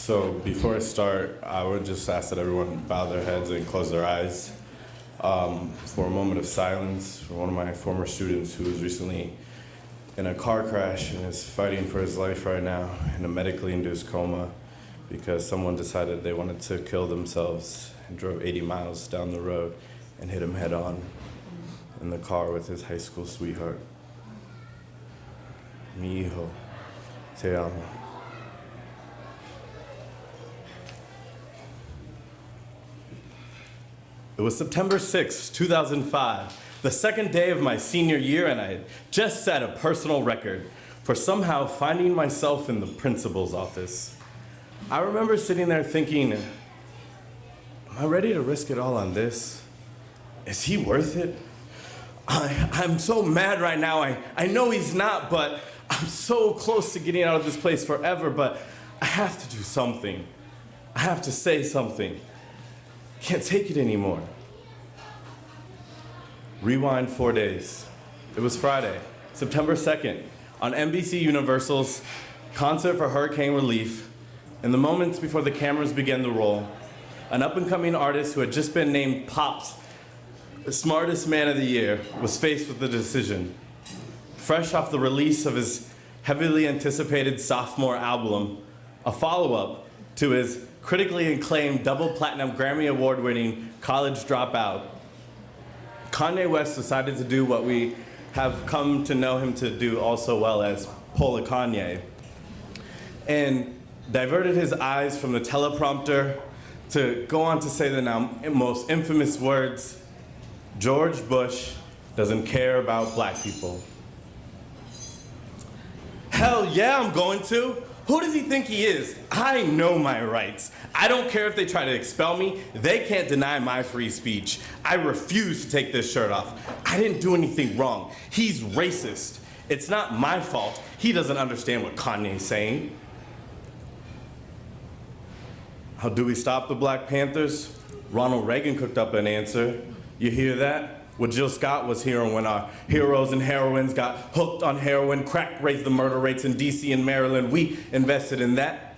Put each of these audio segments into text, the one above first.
So before I start, I would just ask that everyone bow their heads and close their eyes for a moment of silence for one of my former students who was recently in a car crash and is fighting for his life right now in a medically induced coma because someone decided they wanted to kill themselves and drove 80 miles down the road and hit him head on in the car with his high school sweetheart. Mi hijo, te amo. It was September 6, 2005, the second day of my senior year, and I had just set a personal record for somehow finding myself in the principal's office. I remember sitting there thinking, am I ready to risk it all on this? Is he worth it? I'm so mad right now. I know he's not, but I'm so close to getting out of this place forever, but I have to do something. I have to say something. Can't take it anymore. Rewind 4 days. It was Friday, September 2nd, on NBC Universal's Concert for Hurricane Relief. In the moments before the cameras began to roll, an up-and-coming artist who had just been named Pop's the smartest man of the year was faced with the decision. Fresh off the release of his heavily anticipated sophomore album, a follow-up to his critically acclaimed double platinum Grammy award-winning College Dropout, Kanye West decided to do what we have come to know him to do also well as Pull a Kanye, and diverted his eyes from the teleprompter to go on to say the now most infamous words, George Bush doesn't care about black people. Hell yeah, I'm going to. Who does he think he is? I know my rights. I don't care if they try to expel me. They can't deny my free speech. I refuse to take this shirt off. I didn't do anything wrong. He's racist. It's not my fault. He doesn't understand what Kanye's saying. How do we stop the Black Panthers? Ronald Reagan cooked up an answer. You hear that? What Jill Scott was hearing when our heroes and heroines got hooked on heroin, crack raised the murder rates in DC and Maryland. We invested in that.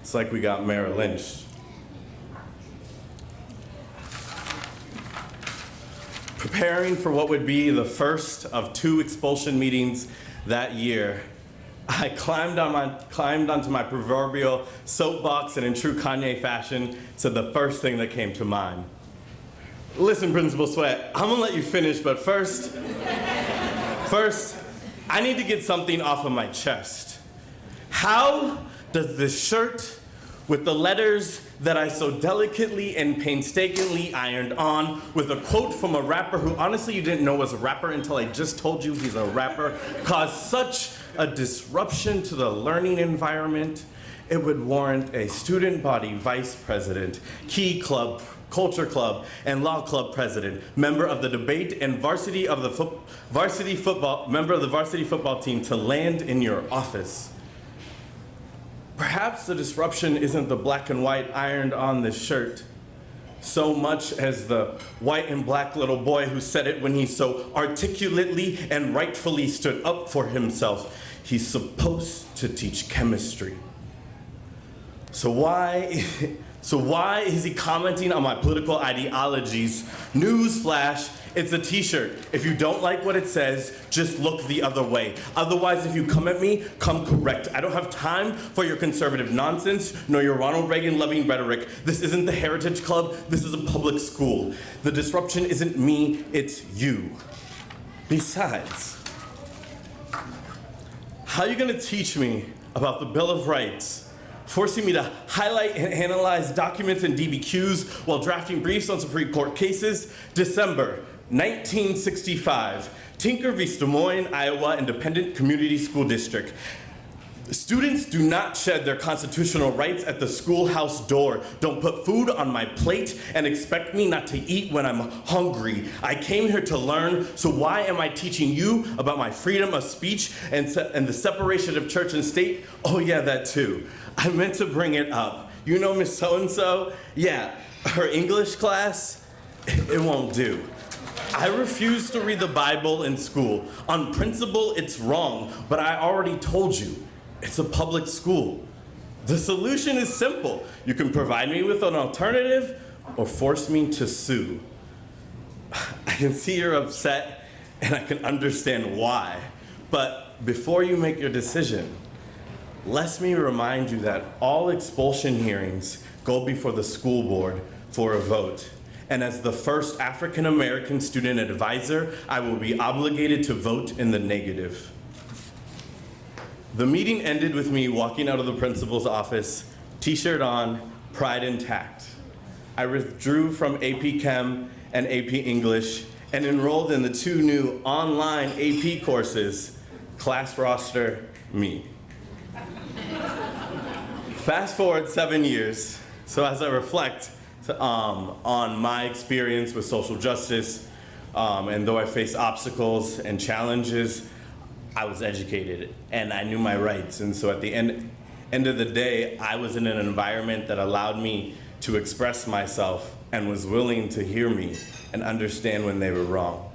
It's like we got Merrill Lynch. Preparing for what would be the first of 2 expulsion meetings that year, I climbed onto my proverbial soapbox and in true Kanye fashion said the first thing that came to mind. Listen, Principal Sweat, I'm gonna let you finish, but first, I need to get something off of my chest. How does this shirt with the letters that I so delicately and painstakingly ironed on with a quote from a rapper who honestly you didn't know was a rapper until I just told you he's a rapper, cause such a disruption to the learning environment, it would warrant a student body vice president, key club, culture club, and law club president, member of the debate and varsity football team to land in your office. Perhaps the disruption isn't the black and white ironed on this shirt, so much as the white and black little boy who said it when he so articulately and rightfully stood up for himself. He's supposed to teach chemistry. So why is he commenting on my political ideologies? Newsflash, it's a t-shirt. If you don't like what it says, just look the other way. Otherwise, if you come at me, come correct. I don't have time for your conservative nonsense, nor your Ronald Reagan loving rhetoric. This isn't the Heritage Club, this is a public school. The disruption isn't me, it's you. Besides, how are you gonna teach me about the Bill of Rights, forcing me to highlight and analyze documents and DBQs while drafting briefs on Supreme Court cases? December 1965, Tinker v. Des Moines, Iowa Independent Community School District. Students do not shed their constitutional rights at the schoolhouse door. Don't put food on my plate and expect me not to eat when I'm hungry. I came here to learn, so why am I teaching you about my freedom of speech and the separation of church and state? Oh yeah, that too. I meant to bring it up. You know Miss So-and-so? Yeah, her English class, it won't do. I refuse to read the Bible in school. On principle, it's wrong, but I already told you, it's a public school. The solution is simple. You can provide me with an alternative or force me to sue. I can see you're upset and I can understand why. But before you make your decision, let me remind you that all expulsion hearings go before the school board for a vote. And as the first African American student advisor, I will be obligated to vote in the negative. The meeting ended with me walking out of the principal's office, t-shirt on, pride intact. I withdrew from AP Chem and AP English and enrolled in the 2 new online AP courses, class roster, me. Fast forward 7 years, so as I reflect on my experience with social justice, and though I faced obstacles and challenges, I was educated and I knew my rights. And so at the end of the day, I was in an environment that allowed me to express myself and was willing to hear me and understand when they were wrong.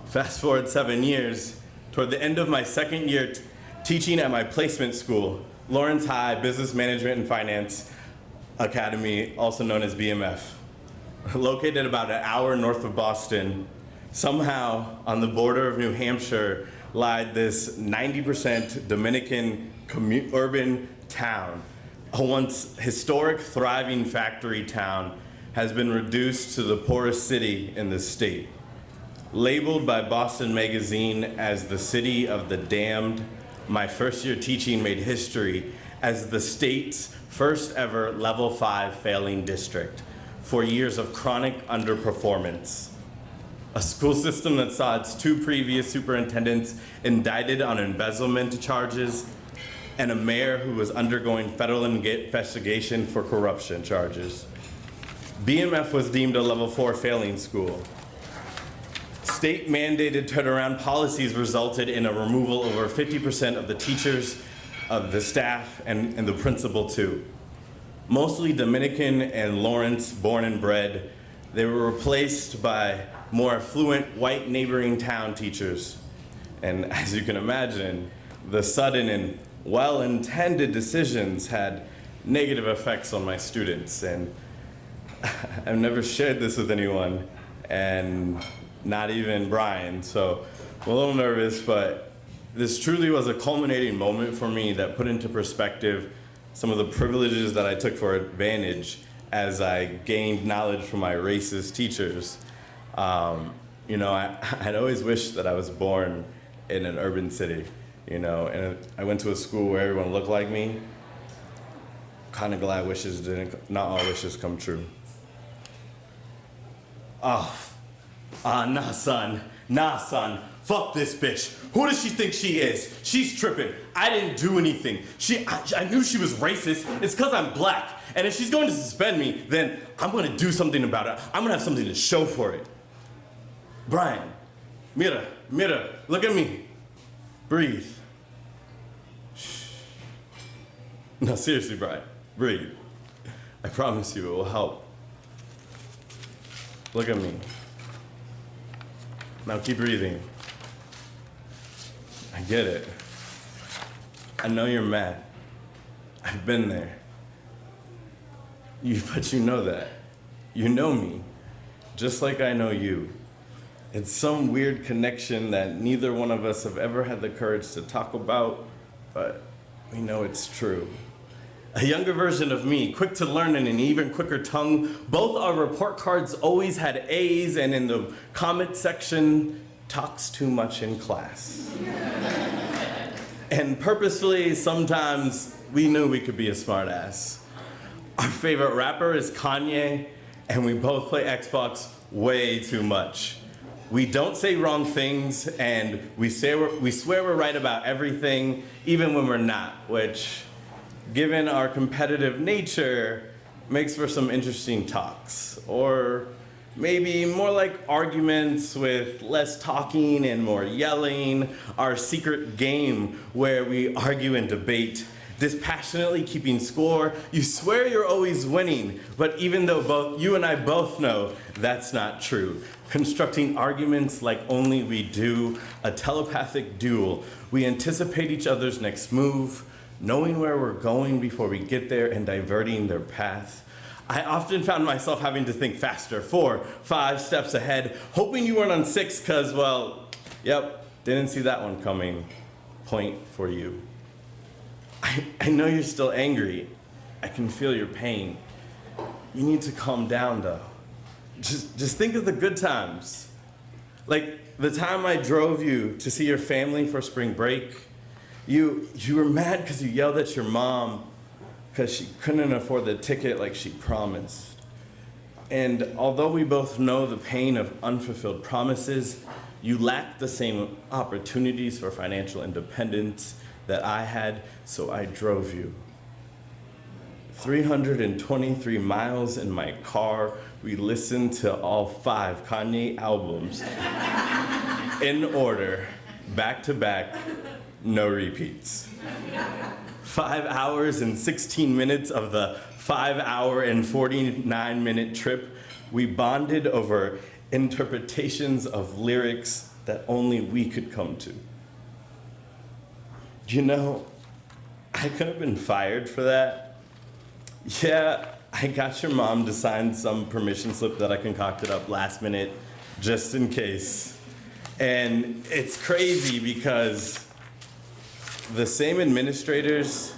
Fast forward 7 years, toward the end of my second year teaching at my placement school, Lawrence High Business Management and Finance Academy, also known as BMF, located about an hour north of Boston, somehow on the border of New Hampshire lied this 90% Dominican urban town. A once historic, thriving factory town has been reduced to the poorest city in the state. Labeled by Boston Magazine as the city of the damned, my first year teaching made history as the state's first ever level 5 failing district for years of chronic underperformance. A school system that saw its 2 previous superintendents indicted on embezzlement charges, and a mayor who was undergoing federal investigation for corruption charges. BMF was deemed a level 4 failing school. State-mandated turnaround policies resulted in a removal of over 50% of the teachers, of the staff, and the principal too. Mostly Dominican and Lawrence born and bred, they were replaced by more affluent white neighboring town teachers. And as you can imagine, the sudden and well-intended decisions had negative effects on my students. And I've never shared this with anyone, and not even Brian, so I'm a little nervous, but this truly was a culminating moment for me that put into perspective some of the privileges that I took for advantage as I gained knowledge from my racist teachers. I'd always wished that I was born in an urban city, and I went to a school where everyone looked like me. Kind of glad not all wishes come true. Nah, son, fuck this bitch. Who does she think she is? She's tripping. I didn't do anything. I knew she was racist. It's because I'm black. And if she's going to suspend me, then I'm going to do something about it. I'm going to have something to show for it. Brian, mira, look at me. Breathe. Shh. No, seriously, Brian, breathe. I promise you it will help. Look at me. Now keep breathing. I get it. I know you're mad. I've been there. But you know that. You know me, just like I know you. It's some weird connection that neither one of us have ever had the courage to talk about, but we know it's true. A younger version of me, quick to learn and an even quicker tongue. Both our report cards always had A's, and in the comment section, talks too much in class. And purposefully, sometimes we knew we could be a smartass. Our favorite rapper is Kanye, and we both play Xbox way too much. We don't say wrong things, and we swear we're right about everything, even when we're not, which, given our competitive nature, makes for some interesting talks. Or maybe more like arguments with less talking and more yelling, our secret game where we argue and debate, dispassionately keeping score. You swear you're always winning, but even though you and I both know that's not true. Constructing arguments like only we do, a telepathic duel. We anticipate each other's next move, knowing where we're going before we get there and diverting their path. I often found myself having to think faster, 4, 5 steps ahead, hoping you weren't on 6 because, well, yep, didn't see that one coming. Point for you. I know you're still angry. I can feel your pain. You need to calm down though. Just think of the good times. Like the time I drove you to see your family for spring break. You were mad because you yelled at your mom because she couldn't afford the ticket like she promised. And although we both know the pain of unfulfilled promises, you lack the same opportunities for financial independence that I had, so I drove you. 323 miles in my car, we listened to all 5 Kanye albums in order, back to back, no repeats. 5 hours and 16 minutes of the 5-hour and 49-minute trip, we bonded over interpretations of lyrics that only we could come to. You know, I could have been fired for that. Yeah, I got your mom to sign some permission slip that I concocted up last minute, just in case. And it's crazy because the same administrators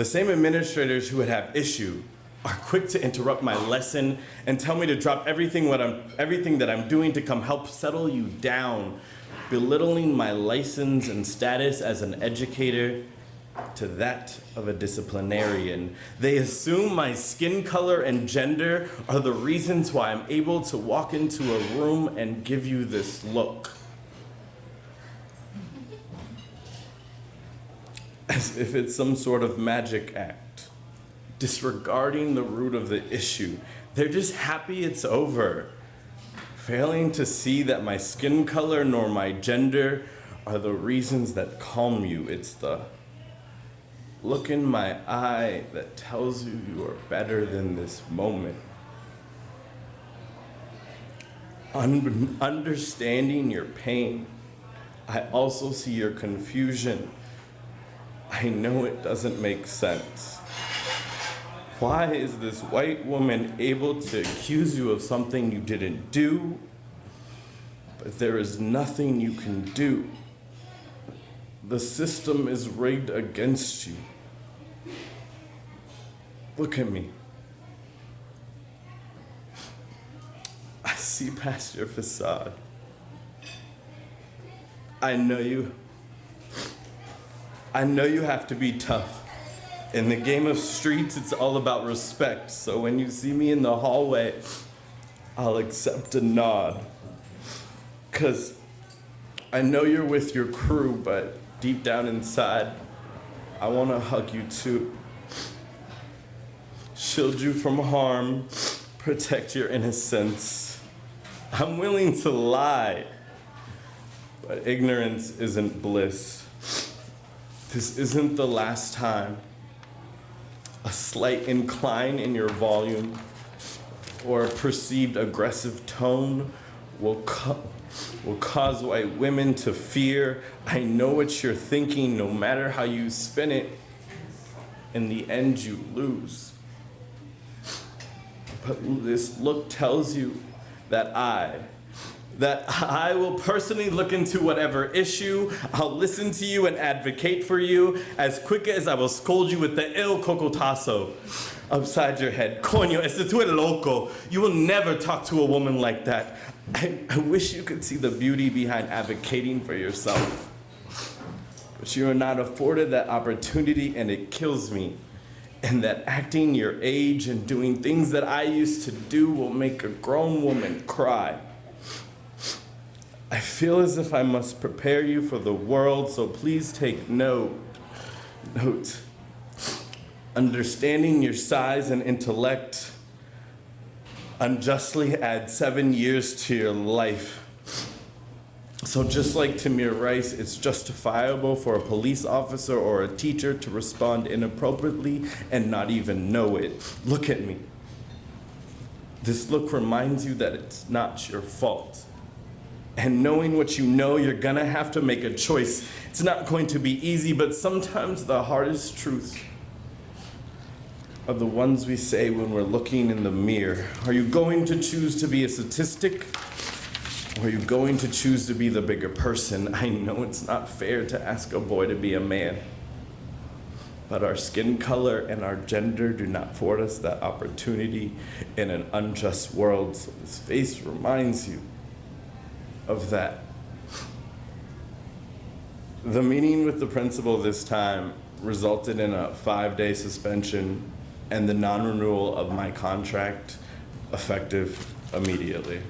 who would have issue are quick to interrupt my lesson and tell me to drop everything that I'm doing to come help settle you down, belittling my license and status as an educator to that of a disciplinarian. They assume my skin color and gender are the reasons why I'm able to walk into a room and give you this look. As if it's some sort of magic act, disregarding the root of the issue. They're just happy it's over, failing to see that my skin color nor my gender are the reasons that calm you. It's the look in my eye that tells you you are better than this moment. Understanding your pain, I also see your confusion. I know it doesn't make sense. Why is this white woman able to accuse you of something you didn't do, but there is nothing you can do? The system is rigged against you. Look at me. I see past your facade. I know you have to be tough. In the game of streets, it's all about respect. So when you see me in the hallway, I'll accept a nod. 'Cause I know you're with your crew, but deep down inside, I want to hug you too. Shield you from harm, protect your innocence. I'm willing to lie, but ignorance isn't bliss. This isn't the last time. A slight incline in your volume or a perceived aggressive tone will cause white women to fear. I know what you're thinking, no matter how you spin it. In the end, you lose. But this look tells you that I will personally look into whatever issue. I'll listen to you and advocate for you as quick as I will scold you with the il cocotazo upside your head. Coño, ese tú eres loco. You will never talk to a woman like that. I wish you could see the beauty behind advocating for yourself. But you are not afforded that opportunity, and it kills me. And that acting your age and doing things that I used to do will make a grown woman cry. I feel as if I must prepare you for the world, so please take note. Understanding your size and intellect unjustly adds 7 years to your life. So just like Tamir Rice, it's justifiable for a police officer or a teacher to respond inappropriately and not even know it. Look at me. This look reminds you that it's not your fault. And knowing what you know, you're gonna have to make a choice. It's not going to be easy, but sometimes the hardest truths are the ones we say when we're looking in the mirror. Are you going to choose to be a statistic? Or are you going to choose to be the bigger person? I know it's not fair to ask a boy to be a man, but our skin color and our gender do not afford us that opportunity in an unjust world. So this face reminds you of that. The meeting with the principal this time resulted in a 5-day suspension and the non-renewal of my contract effective immediately.